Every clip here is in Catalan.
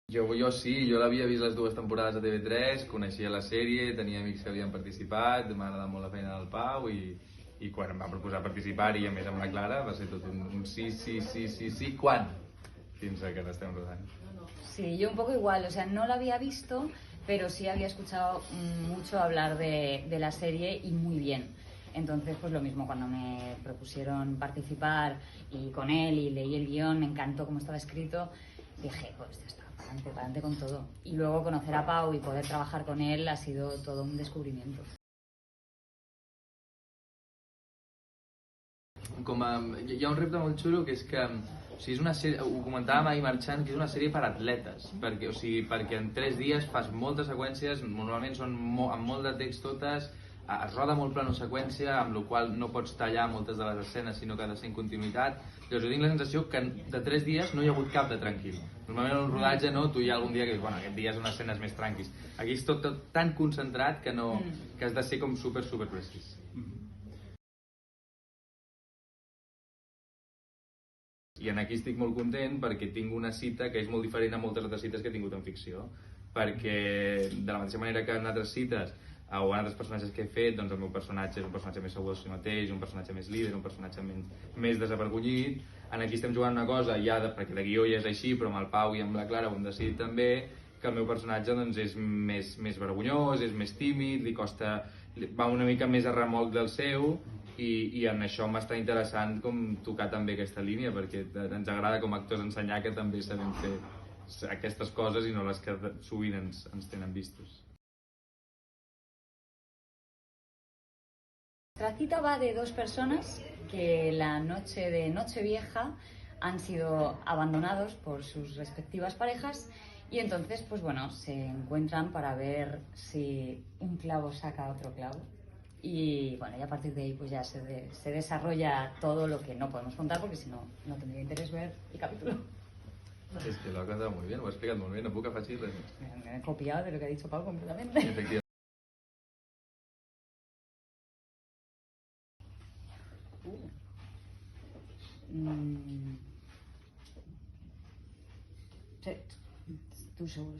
Jo sí, jo l'havia vist les dues temporades a TV3, coneixia la sèrie, tenia amics que havien participat, m'ha agradat molt la feina del Pau i quan em va proposar participar-hi, a més amb la Clara, va ser tot un sí, quan? Fins a que l'estem rodant. Sí, yo un poco igual, o sea, no la había visto, pero sí había escuchado mucho hablar de la serie y muy bien. Entonces, pues lo mismo, cuando me propusieron participar y con él y leí el guión, me encantó cómo estaba escrito, dije, pues ya está, para adelante con todo. Y luego conocer a Pau y poder trabajar con él ha sido todo un descubrimiento. Hi ha un repte molt xulo que és que és una sèrie, ho comentàvem ahir marxant, que és una sèrie per atletes, perquè en 3 dies fas moltes seqüències, normalment són amb molt de text totes, es roda molt plano seqüència, amb la qual no pots tallar moltes de les escenes, sinó que ha de ser en continuïtat. Llavors jo tinc la sensació que de 3 dies no hi ha hagut cap de tranquil. Normalment en un rodatge hi ha algun dia que dius, bueno, aquest dia són escenes més tranquils. Aquí és tot tan concentrat que has de ser com super precís. I aquí estic molt content perquè tinc una cita que és molt diferent a moltes altres cites que he tingut en ficció, perquè de la mateixa manera que en altres cites o en altres personatges que he fet, doncs el meu personatge és un personatge més segur de si mateix, un personatge més líder, un personatge més desavergonyit. Aquí estem jugant una cosa, perquè de guió ja és així, però amb el Pau i amb la Clara ho hem decidit també, que el meu personatge doncs, és més vergonyós, és més tímid, li costa, va una mica més a remolc del seu, i en això m'està interessant com tocar també aquesta línia, perquè ens agrada com a actors ensenyar que també sabem fer aquestes coses i no les que sovint ens tenen vistos. Nuestra cita va de 2 personas que la noche de Nochevieja han sido abandonados por sus respectivas parejas y entonces, pues bueno, se encuentran para ver si un clavo saca otro clavo. Y bueno, y a partir de ahí pues ya se desarrolla todo lo que no podemos contar porque si no, no tendría interés ver el capítulo. Es que lo ha contado muy bien, lo ha explicado muy bien, no puc afegir res. Me he copiado de lo que ha dicho Pau completamente. Efectivament. Tu seguro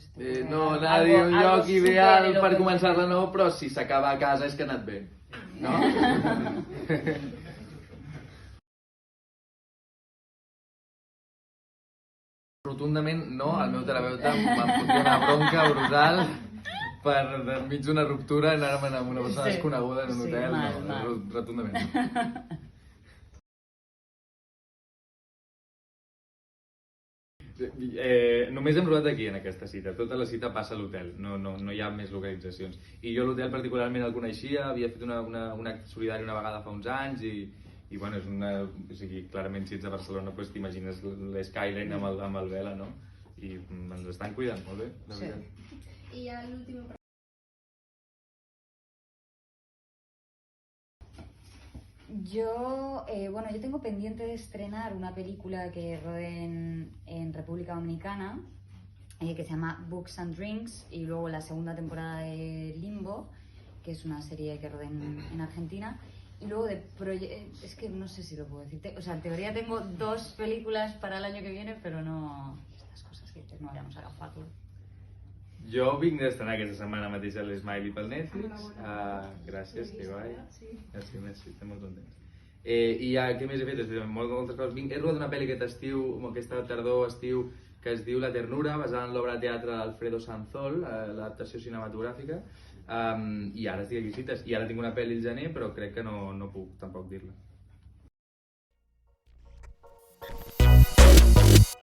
no, anava a dir un lloc ideal per començar-la no, però si s'acaba a casa és que ha anat bé, no? Rotundament no, el meu terapeuta m'ha fotut una bronca brutal per enmig d'una ruptura anar-me'n amb una persona desconeguda en un hotel, no, rotundament no. Només hem rodat aquí en aquesta cita, tota la cita passa a l'hotel, no hi ha més localitzacions. I jo l'hotel particularment el coneixia, havia fet un acte solidari una vegada fa uns anys i bueno, és o sigui, clarament si ets a Barcelona doncs t'imagines l'Skyline amb el Vela, no? I ens estan cuidant molt bé, de veritat. I ja l'última pregunta. Yo tengo pendiente de estrenar una película que rodé en República Dominicana que se llama Books and Drinks y luego la segunda temporada de Limbo, que es una serie que rodé en Argentina. Y luego es que no sé si lo puedo decir, o sea, en teoría tengo 2 películas para el año que viene, pero no, estas cosas que no habremos agafado. Jo vinc d'estrenar aquesta setmana mateix a l'Smiley pel Netflix. Gràcies, que guai. Merci, estem molt contents. I què més he fet? Moltes coses. He rodat una pel·li aquest estiu, aquesta tardor-estiu, que es diu La ternura, basada en l'obra de teatre d'Alfredo Sanzol, l'adaptació cinematogràfica, i ara estic aquí cites. I ara tinc una pel·li al gener, però crec que no puc tampoc dir-la.